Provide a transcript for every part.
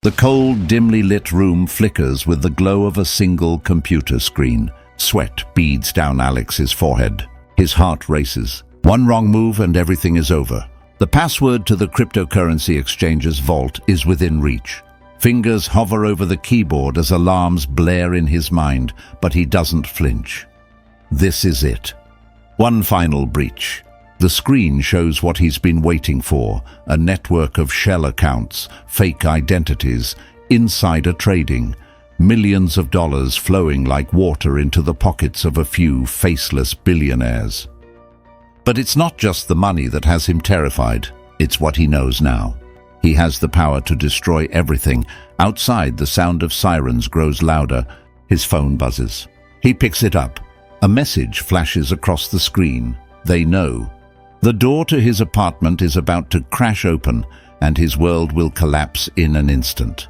The cold, dimly lit room flickers with the glow of a single computer screen. Sweat beads down Alex's forehead. His heart races. One wrong move and everything is over. The password to the cryptocurrency exchange's vault is within reach. Fingers hover over the keyboard as alarms blare in his mind, but he doesn't flinch. This is it. One final breach. The screen shows what he's been waiting for, a network of shell accounts, fake identities, insider trading, millions of dollars flowing like water into the pockets of a few faceless billionaires. But it's not just the money that has him terrified, it's what he knows now. He has the power to destroy everything. Outside, the sound of sirens grows louder. His phone buzzes. He picks it up. A message flashes across the screen. They know. The door to his apartment is about to crash open, and his world will collapse in an instant.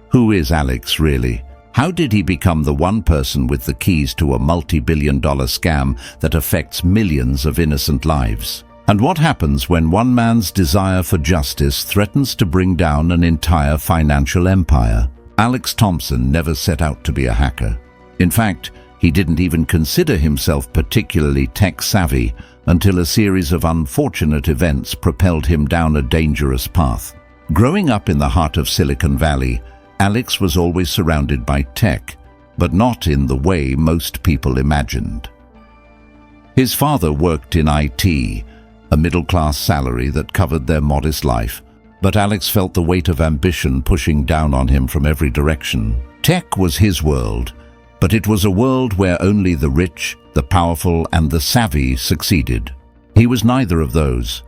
Who is Alex really? How did he become the one person with the keys to a multi-billion-dollar scam that affects millions of innocent lives? And what happens when one man's desire for justice threatens to bring down an entire financial empire? Alex Thompson never set out to be a hacker. In fact, he didn't even consider himself particularly tech-savvy until a series of unfortunate events propelled him down a dangerous path. Growing up in the heart of Silicon Valley, Alex was always surrounded by tech, but not in the way most people imagined. His father worked in IT, a middle-class salary that covered their modest life, but Alex felt the weight of ambition pushing down on him from every direction. Tech was his world, but it was a world where only the rich, the powerful, and the savvy succeeded. He was neither of those.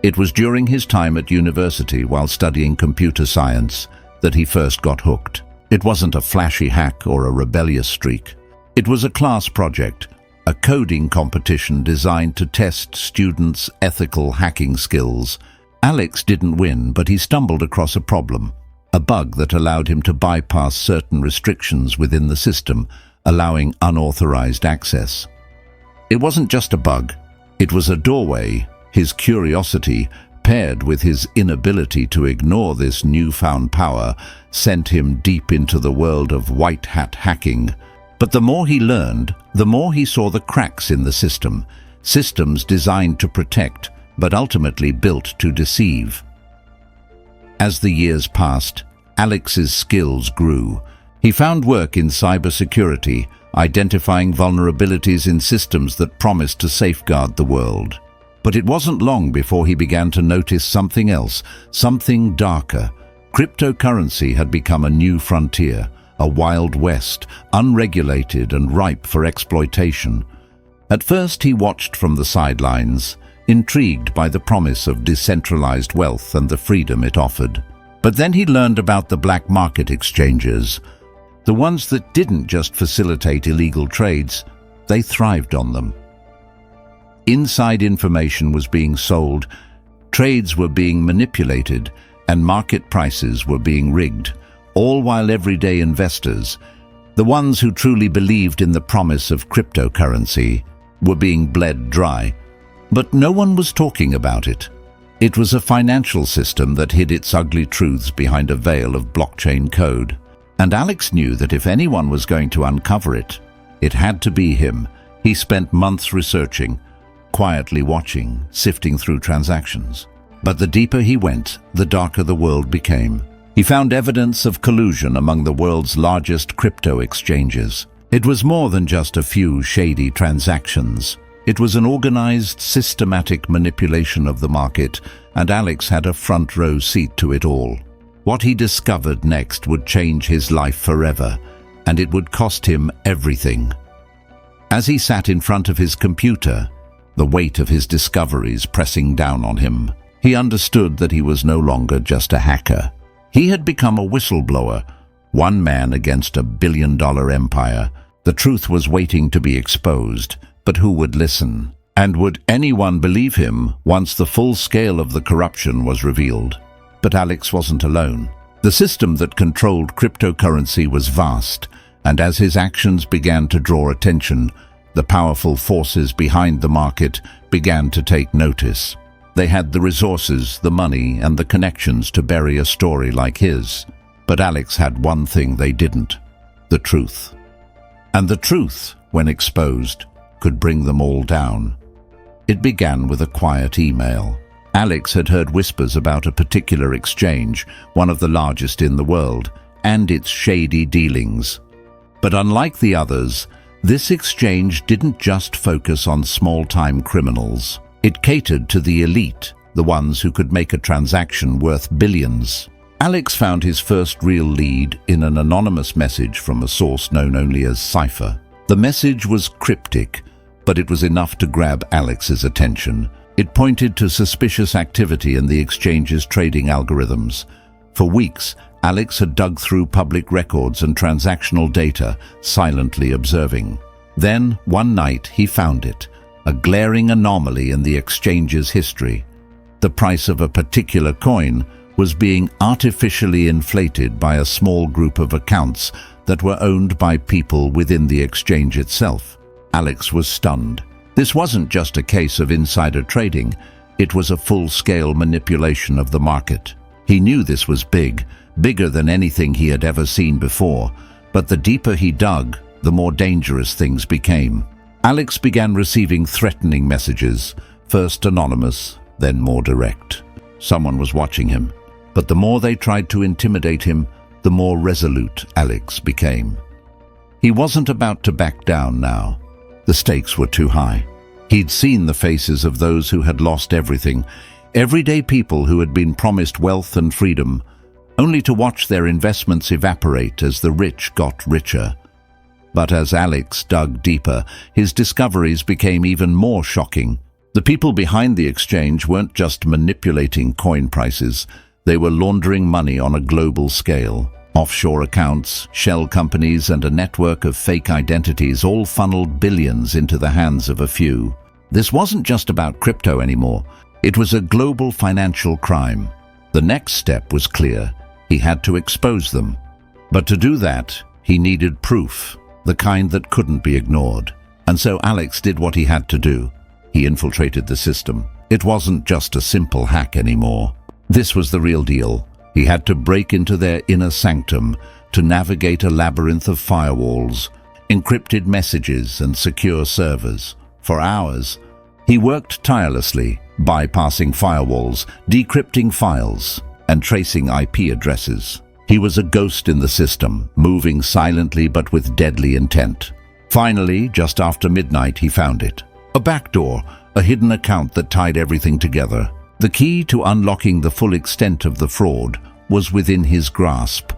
It was during his time at university while studying computer science that he first got hooked. It wasn't a flashy hack or a rebellious streak. It was a class project, a coding competition designed to test students' ethical hacking skills. Alex didn't win, but he stumbled across a problem. A bug that allowed him to bypass certain restrictions within the system, allowing unauthorized access. It wasn't just a bug, it was a doorway. His curiosity, paired with his inability to ignore this newfound power, sent him deep into the world of white-hat hacking. But the more he learned, the more he saw the cracks in the system, systems designed to protect, but ultimately built to deceive. As the years passed, Alex's skills grew. He found work in cybersecurity, identifying vulnerabilities in systems that promised to safeguard the world. But it wasn't long before he began to notice something else, something darker. Cryptocurrency had become a new frontier, a wild west, unregulated and ripe for exploitation. At first he watched from the sidelines, intrigued by the promise of decentralized wealth and the freedom it offered. But then he learned about the black market exchanges, the ones that didn't just facilitate illegal trades, they thrived on them. Inside information was being sold, trades were being manipulated, and market prices were being rigged, all while everyday investors, the ones who truly believed in the promise of cryptocurrency, were being bled dry. But no one was talking about it. It was a financial system that hid its ugly truths behind a veil of blockchain code. And Alex knew that if anyone was going to uncover it, it had to be him. He spent months researching, quietly watching, sifting through transactions. But the deeper he went, the darker the world became. He found evidence of collusion among the world's largest crypto exchanges. It was more than just a few shady transactions. It was an organized, systematic manipulation of the market, and Alex had a front-row seat to it all. What he discovered next would change his life forever, and it would cost him everything. As he sat in front of his computer, the weight of his discoveries pressing down on him, he understood that he was no longer just a hacker. He had become a whistleblower, one man against a billion-dollar empire. The truth was waiting to be exposed, but who would listen? And would anyone believe him once the full scale of the corruption was revealed? But Alex wasn't alone. The system that controlled cryptocurrency was vast, and as his actions began to draw attention, the powerful forces behind the market began to take notice. They had the resources, the money, and the connections to bury a story like his. But Alex had one thing they didn't: the truth. And the truth, when exposed, could bring them all down. It began with a quiet email. Alex had heard whispers about a particular exchange, one of the largest in the world, and its shady dealings. But unlike the others, this exchange didn't just focus on small-time criminals. It catered to the elite, the ones who could make a transaction worth billions. Alex found his first real lead in an anonymous message from a source known only as Cypher. The message was cryptic, but it was enough to grab Alex's attention. It pointed to suspicious activity in the exchange's trading algorithms. For weeks, Alex had dug through public records and transactional data, silently observing. Then, one night, he found it, a glaring anomaly in the exchange's history. The price of a particular coin was being artificially inflated by a small group of accounts that were owned by people within the exchange itself. Alex was stunned. This wasn't just a case of insider trading, it was a full-scale manipulation of the market. He knew this was big, bigger than anything he had ever seen before, but the deeper he dug, the more dangerous things became. Alex began receiving threatening messages, first anonymous, then more direct. Someone was watching him, but the more they tried to intimidate him, the more resolute Alex became. He wasn't about to back down now. The stakes were too high. He'd seen the faces of those who had lost everything, everyday people who had been promised wealth and freedom, only to watch their investments evaporate as the rich got richer. But as Alex dug deeper, his discoveries became even more shocking. The people behind the exchange weren't just manipulating coin prices, they were laundering money on a global scale. Offshore accounts, shell companies, and a network of fake identities all funneled billions into the hands of a few. This wasn't just about crypto anymore. It was a global financial crime. The next step was clear. He had to expose them. But to do that, he needed proof, the kind that couldn't be ignored. And so Alex did what he had to do. He infiltrated the system. It wasn't just a simple hack anymore. This was the real deal. He had to break into their inner sanctum to navigate a labyrinth of firewalls, encrypted messages, and secure servers. For hours, he worked tirelessly, bypassing firewalls, decrypting files, and tracing IP addresses. He was a ghost in the system, moving silently but with deadly intent. Finally, just after midnight, he found it. A backdoor, a hidden account that tied everything together. The key to unlocking the full extent of the fraud was within his grasp.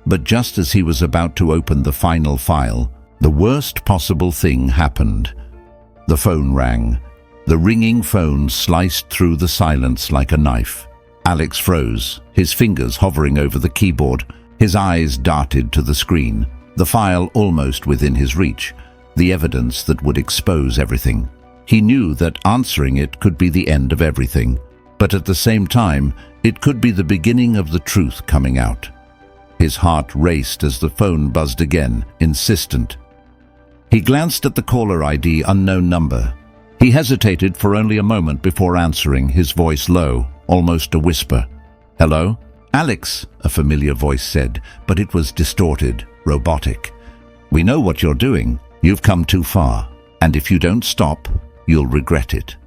But just as he was about to open the final file, the worst possible thing happened. The phone rang. The ringing phone sliced through the silence like a knife. Alex froze, his fingers hovering over the keyboard. His eyes darted to the screen, the file almost within his reach, the evidence that would expose everything. He knew that answering it could be the end of everything, but at the same time, it could be the beginning of the truth coming out. His heart raced as the phone buzzed again, insistent. He glanced at the caller ID, unknown number. He hesitated for only a moment before answering, his voice low, almost a whisper. "Hello?" "Alex," a familiar voice said, but it was distorted, robotic. "We know what you're doing. You've come too far. And if you don't stop, you'll regret it."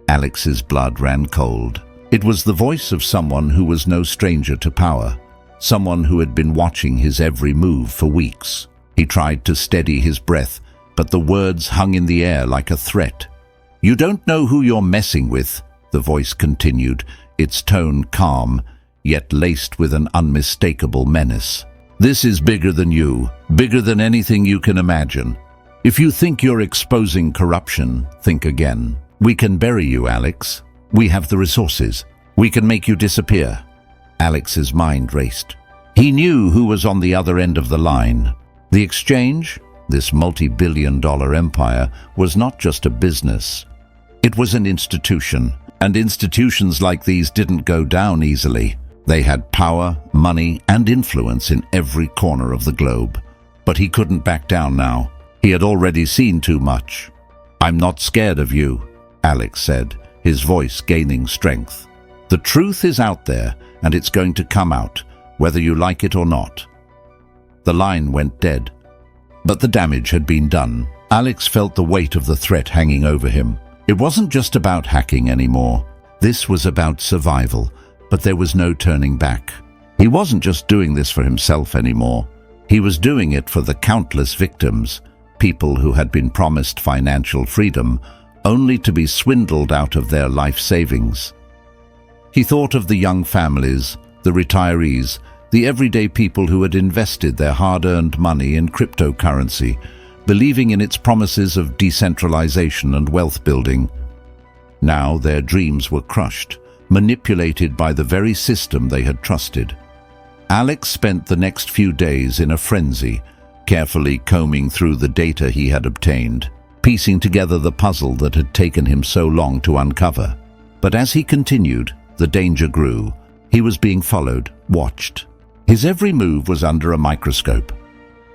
Alex's blood ran cold. It was the voice of someone who was no stranger to power, someone who had been watching his every move for weeks. He tried to steady his breath, but the words hung in the air like a threat. "You don't know who you're messing with," the voice continued, its tone calm, yet laced with an unmistakable menace. "This is bigger than you, bigger than anything you can imagine. If you think you're exposing corruption, think again. We can bury you, Alex. We have the resources. We can make you disappear." Alex's mind raced. He knew who was on the other end of the line. The exchange, this multi-billion-dollar empire, was not just a business. It was an institution, and institutions like these didn't go down easily. They had power, money, and influence in every corner of the globe. But he couldn't back down now. He had already seen too much. "I'm not scared of you," Alex said, his voice gaining strength. "The truth is out there, and it's going to come out, whether you like it or not." The line went dead. But the damage had been done. Alex felt the weight of the threat hanging over him. It wasn't just about hacking anymore. This was about survival, but there was no turning back. He wasn't just doing this for himself anymore. He was doing it for the countless victims, people who had been promised financial freedom, only to be swindled out of their life savings. He thought of the young families, the retirees, the everyday people who had invested their hard-earned money in cryptocurrency, believing in its promises of decentralization and wealth building. Now their dreams were crushed, manipulated by the very system they had trusted. Alex spent the next few days in a frenzy, carefully combing through the data he had obtained, piecing together the puzzle that had taken him so long to uncover. But as he continued, the danger grew. He was being followed, watched. His every move was under a microscope.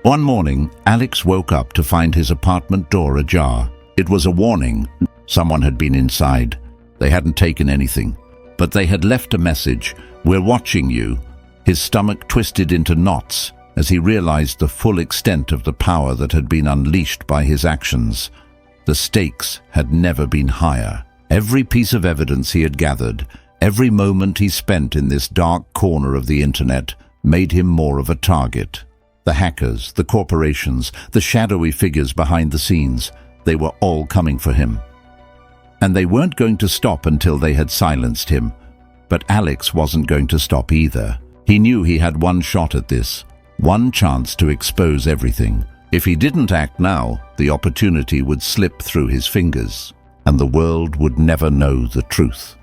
One morning, Alex woke up to find his apartment door ajar. It was a warning. Someone had been inside. They hadn't taken anything, but they had left a message: "We're watching you." His stomach twisted into knots as he realized the full extent of the power that had been unleashed by his actions. The stakes had never been higher. Every piece of evidence he had gathered, every moment he spent in this dark corner of the internet, made him more of a target. The hackers, the corporations, the shadowy figures behind the scenes, they were all coming for him. And they weren't going to stop until they had silenced him. But Alex wasn't going to stop either. He knew he had one shot at this, one chance to expose everything. If he didn't act now, the opportunity would slip through his fingers, and the world would never know the truth.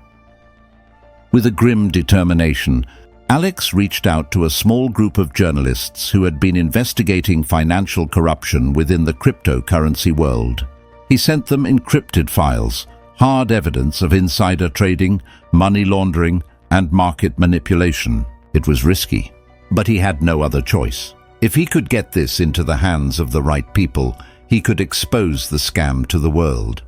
With a grim determination, Alex reached out to a small group of journalists who had been investigating financial corruption within the cryptocurrency world. He sent them encrypted files, hard evidence of insider trading, money laundering, and market manipulation. It was risky, but he had no other choice. If he could get this into the hands of the right people, he could expose the scam to the world.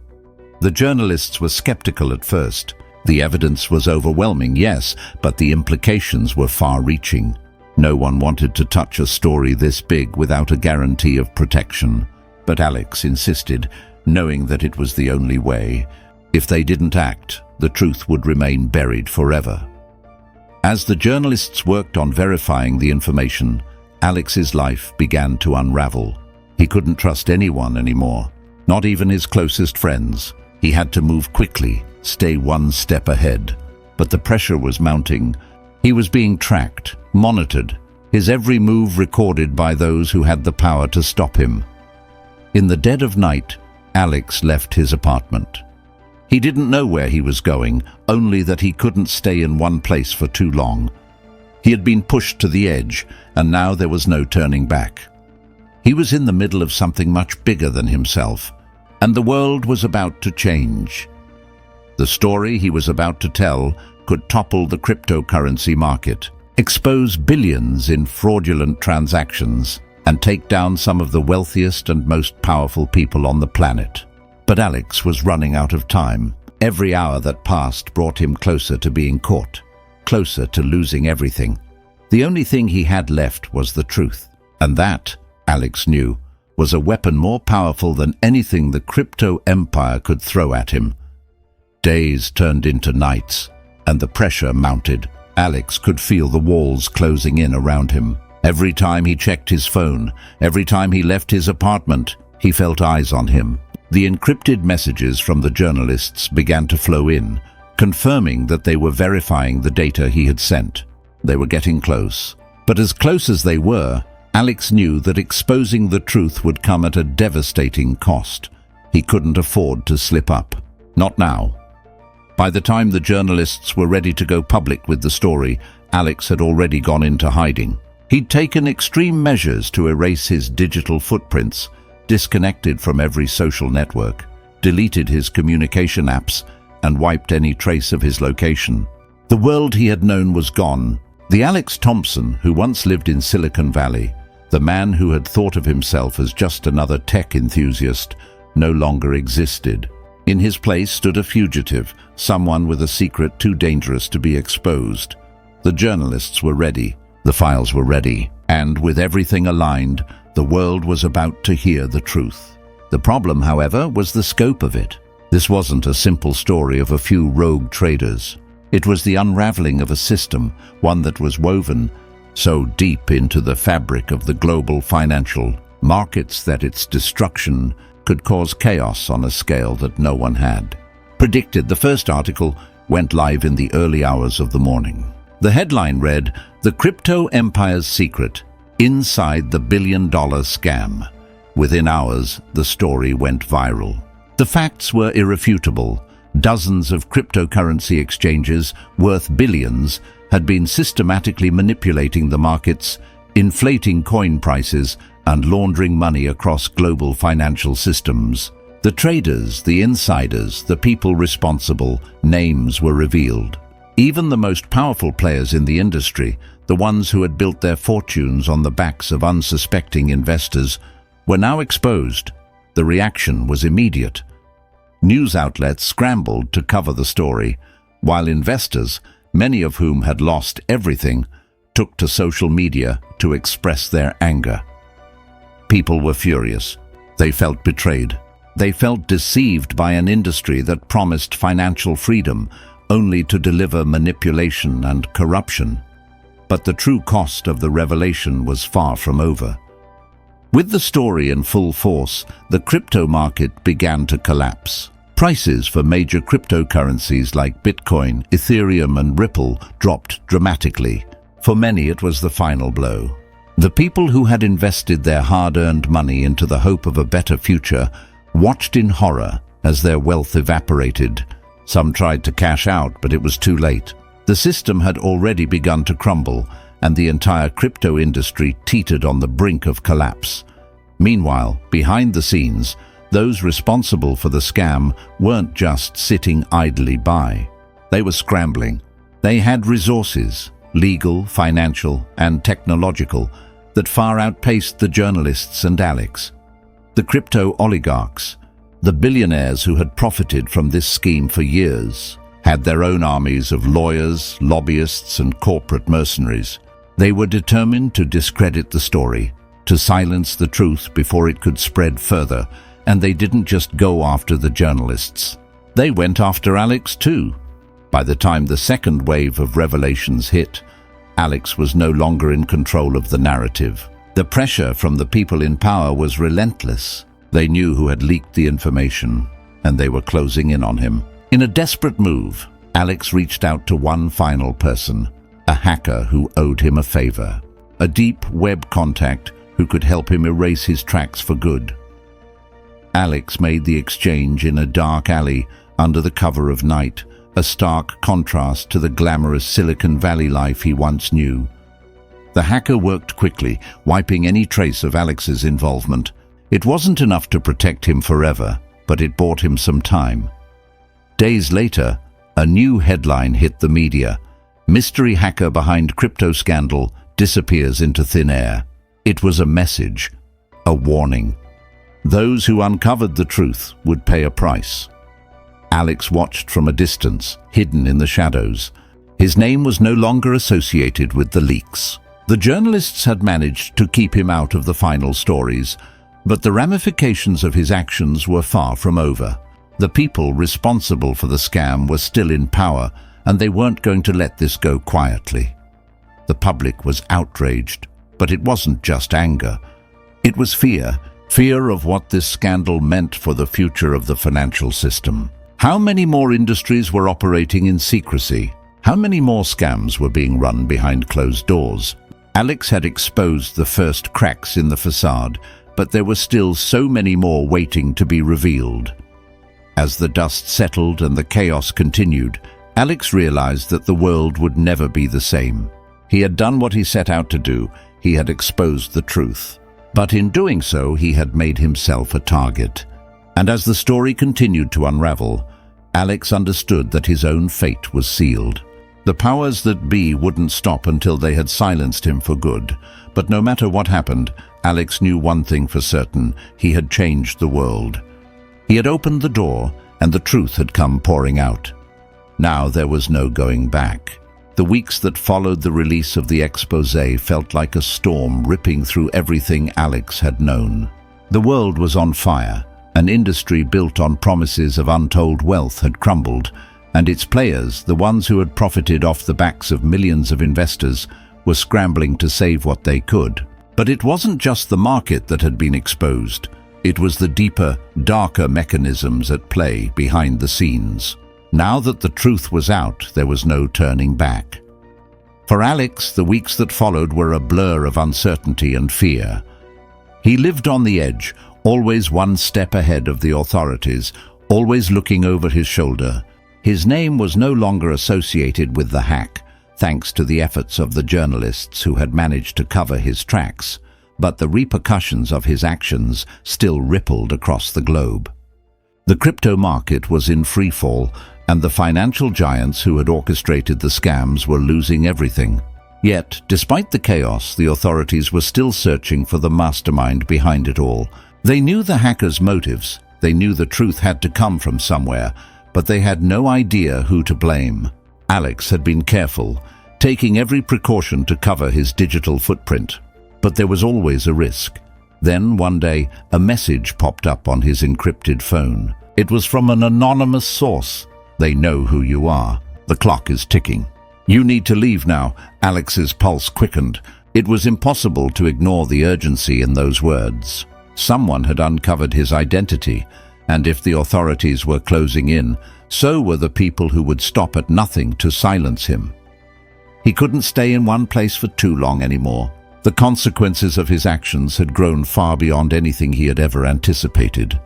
The journalists were skeptical at first. The evidence was overwhelming, yes, but the implications were far-reaching. No one wanted to touch a story this big without a guarantee of protection. But Alex insisted, knowing that it was the only way. If they didn't act, the truth would remain buried forever. As the journalists worked on verifying the information, Alex's life began to unravel. He couldn't trust anyone anymore, not even his closest friends. He had to move quickly, stay one step ahead. But the pressure was mounting. He was being tracked, monitored, his every move recorded by those who had the power to stop him. In the dead of night, Alex left his apartment. He didn't know where he was going, only that he couldn't stay in one place for too long. He had been pushed to the edge, and now there was no turning back. He was in the middle of something much bigger than himself, and the world was about to change. The story he was about to tell could topple the cryptocurrency market, expose billions in fraudulent transactions, and take down some of the wealthiest and most powerful people on the planet. But Alex was running out of time. Every hour that passed brought him closer to being caught, closer to losing everything. The only thing he had left was the truth, and that, Alex knew, was a weapon more powerful than anything the crypto empire could throw at him. Days turned into nights, and the pressure mounted. Alex could feel the walls closing in around him. Every time he checked his phone, every time he left his apartment, he felt eyes on him. The encrypted messages from the journalists began to flow in, confirming that they were verifying the data he had sent. They were getting close. But as close as they were, Alex knew that exposing the truth would come at a devastating cost. He couldn't afford to slip up. Not now. By the time the journalists were ready to go public with the story, Alex had already gone into hiding. He'd taken extreme measures to erase his digital footprints, disconnected from every social network, deleted his communication apps, and wiped any trace of his location. The world he had known was gone. The Alex Thompson who once lived in Silicon Valley, the man who had thought of himself as just another tech enthusiast, no longer existed. In his place stood a fugitive, someone with a secret too dangerous to be exposed. The journalists were ready. The files were ready, and with everything aligned, the world was about to hear the truth. The problem, however, was the scope of it. This wasn't a simple story of a few rogue traders. It was the unraveling of a system, one that was woven so deep into the fabric of the global financial markets that its destruction could cause chaos on a scale that no one had predicted. The first article went live in the early hours of the morning. The headline read, "The Crypto Empire's Secret, Inside the Billion-Dollar Scam." Within hours, the story went viral. The facts were irrefutable. Dozens of cryptocurrency exchanges worth billions had been systematically manipulating the markets, inflating coin prices, and laundering money across global financial systems. The traders, the insiders, the people responsible, names were revealed. Even the most powerful players in the industry, the ones who had built their fortunes on the backs of unsuspecting investors, were now exposed. The reaction was immediate. News outlets scrambled to cover the story, while investors, many of whom had lost everything, took to social media to express their anger. People were furious. They felt betrayed. They felt deceived by an industry that promised financial freedom, only to deliver manipulation and corruption. But the true cost of the revelation was far from over. With the story in full force, the crypto market began to collapse. Prices for major cryptocurrencies like Bitcoin, Ethereum, and Ripple dropped dramatically. For many, it was the final blow. The people who had invested their hard-earned money into the hope of a better future watched in horror as their wealth evaporated. Some tried to cash out, but it was too late. The system had already begun to crumble, and the entire crypto industry teetered on the brink of collapse. Meanwhile, behind the scenes, those responsible for the scam weren't just sitting idly by. They were scrambling. They had resources, legal, financial, and technological, that far outpaced the journalists and Alex. The crypto oligarchs, the billionaires who had profited from this scheme for years, had their own armies of lawyers, lobbyists, and corporate mercenaries. They were determined to discredit the story, to silence the truth before it could spread further, and they didn't just go after the journalists. They went after Alex too. By the time the second wave of revelations hit, Alex was no longer in control of the narrative. The pressure from the people in power was relentless. They knew who had leaked the information, and they were closing in on him. In a desperate move, Alex reached out to one final person, a hacker who owed him a favor, a deep web contact who could help him erase his tracks for good. Alex made the exchange in a dark alley under the cover of night, a stark contrast to the glamorous Silicon Valley life he once knew. The hacker worked quickly, wiping any trace of Alex's involvement. It wasn't enough to protect him forever, but it bought him some time. Days later, a new headline hit the media. Mystery hacker behind crypto scandal disappears into thin air. It was a message, a warning. Those who uncovered the truth would pay a price. Alex watched from a distance, hidden in the shadows. His name was no longer associated with the leaks. The journalists had managed to keep him out of the final stories, but the ramifications of his actions were far from over. The people responsible for the scam were still in power, and they weren't going to let this go quietly. The public was outraged, but it wasn't just anger. It was fear of what this scandal meant for the future of the financial system. How many more industries were operating in secrecy? How many more scams were being run behind closed doors? Alex had exposed the first cracks in the facade, but there were still so many more waiting to be revealed. As the dust settled and the chaos continued, Alex realized that the world would never be the same. He had done what he set out to do. He had exposed the truth. But in doing so, he had made himself a target. And as the story continued to unravel, Alex understood that his own fate was sealed. The powers that be wouldn't stop until they had silenced him for good. But no matter what happened, Alex knew one thing for certain: he had changed the world. He had opened the door, and the truth had come pouring out. Now there was no going back. The weeks that followed the release of the exposé felt like a storm ripping through everything Alex had known. The world was on fire. An industry built on promises of untold wealth had crumbled, and its players, the ones who had profited off the backs of millions of investors, were scrambling to save what they could. But it wasn't just the market that had been exposed. It was the deeper, darker mechanisms at play behind the scenes. Now that the truth was out, there was no turning back. For Alex, the weeks that followed were a blur of uncertainty and fear. He lived on the edge, always one step ahead of the authorities, always looking over his shoulder. His name was no longer associated with the hack, thanks to the efforts of the journalists who had managed to cover his tracks, but the repercussions of his actions still rippled across the globe. The crypto market was in freefall, and the financial giants who had orchestrated the scams were losing everything. Yet, despite the chaos, the authorities were still searching for the mastermind behind it all. They knew the hackers' motives, they knew the truth had to come from somewhere, but they had no idea who to blame. Alex had been careful, taking every precaution to cover his digital footprint. But there was always a risk. Then, one day, a message popped up on his encrypted phone. It was from an anonymous source. "They know who you are. The clock is ticking. You need to leave now." Alex's pulse quickened. It was impossible to ignore the urgency in those words. Someone had uncovered his identity, and if the authorities were closing in, so were the people who would stop at nothing to silence him. He couldn't stay in one place for too long anymore. The consequences of his actions had grown far beyond anything he had ever anticipated.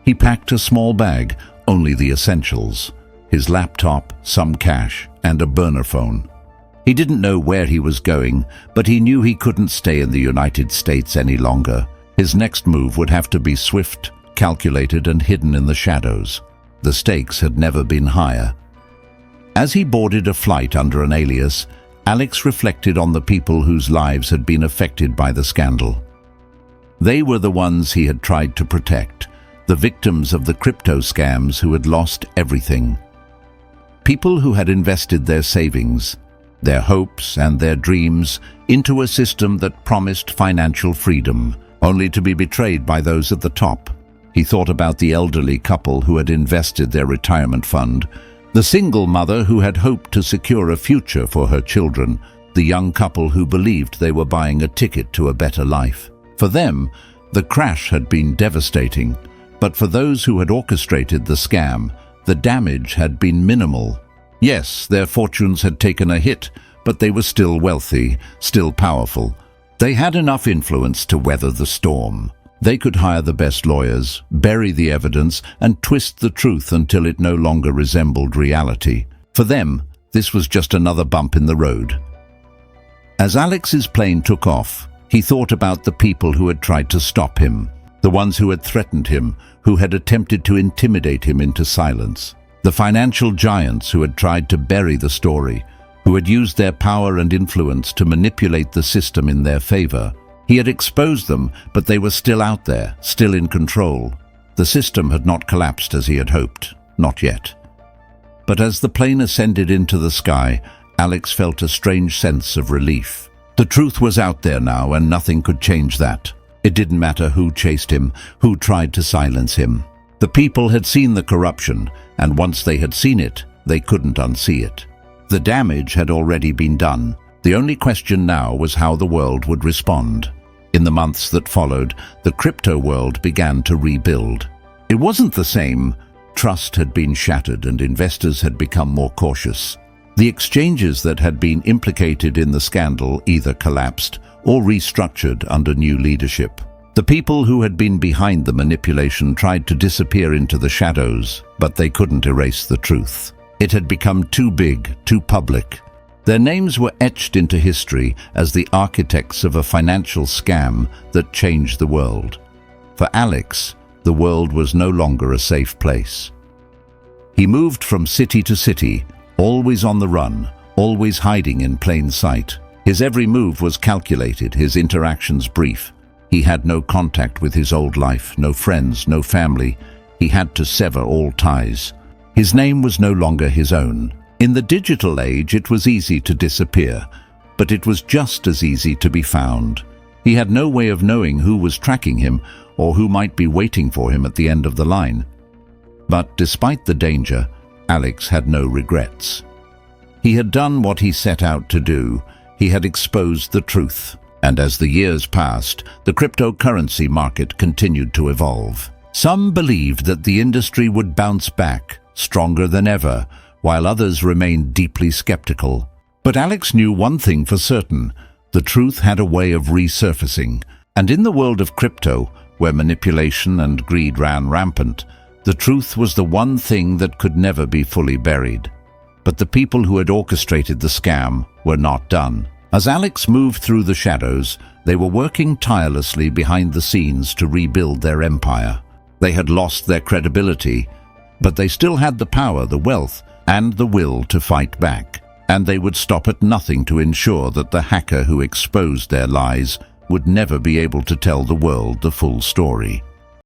He packed a small bag, only the essentials: his laptop, some cash, and a burner phone. He didn't know where he was going, but he knew he couldn't stay in the United States any longer. His next move would have to be swift, calculated, and hidden in the shadows. The stakes had never been higher. As he boarded a flight under an alias, Alex reflected on the people whose lives had been affected by the scandal. They were the ones he had tried to protect, the victims of the crypto scams who had lost everything. People who had invested their savings, their hopes and their dreams into a system that promised financial freedom, only to be betrayed by those at the top. He thought about the elderly couple who had invested their retirement fund, the single mother who had hoped to secure a future for her children, the young couple who believed they were buying a ticket to a better life. For them, the crash had been devastating, but for those who had orchestrated the scam, the damage had been minimal. Yes, their fortunes had taken a hit, but they were still wealthy, still powerful. They had enough influence to weather the storm. They could hire the best lawyers, bury the evidence, and twist the truth until it no longer resembled reality. For them, this was just another bump in the road. As Alex's plane took off, he thought about the people who had tried to stop him, the ones who had threatened him, who had attempted to intimidate him into silence, the financial giants who had tried to bury the story, who had used their power and influence to manipulate the system in their favor. He had exposed them, but they were still out there, still in control. The system had not collapsed as he had hoped, not yet. But as the plane ascended into the sky, Alex felt a strange sense of relief. The truth was out there now, and nothing could change that. It didn't matter who chased him, who tried to silence him. The people had seen the corruption, and once they had seen it, they couldn't unsee it. The damage had already been done. The only question now was how the world would respond. In the months that followed, the crypto world began to rebuild. It wasn't the same. Trust had been shattered and investors had become more cautious. The exchanges that had been implicated in the scandal either collapsed or restructured under new leadership. The people who had been behind the manipulation tried to disappear into the shadows, but they couldn't erase the truth. It had become too big, too public. Their names were etched into history as the architects of a financial scam that changed the world. For Alex, the world was no longer a safe place. He moved from city to city, always on the run, always hiding in plain sight. His every move was calculated, his interactions brief. He had no contact with his old life, no friends, no family. He had to sever all ties. His name was no longer his own. In the digital age, it was easy to disappear, but it was just as easy to be found. He had no way of knowing who was tracking him or who might be waiting for him at the end of the line. But despite the danger, Alex had no regrets. He had done what he set out to do. He had exposed the truth. And as the years passed, the cryptocurrency market continued to evolve. Some believed that the industry would bounce back, stronger than ever, while others remained deeply skeptical. But Alex knew one thing for certain: the truth had a way of resurfacing. And in the world of crypto, where manipulation and greed ran rampant, the truth was the one thing that could never be fully buried. But the people who had orchestrated the scam were not done. As Alex moved through the shadows, they were working tirelessly behind the scenes to rebuild their empire. They had lost their credibility, but they still had the power, the wealth, and the will to fight back. And they would stop at nothing to ensure that the hacker who exposed their lies would never be able to tell the world the full story.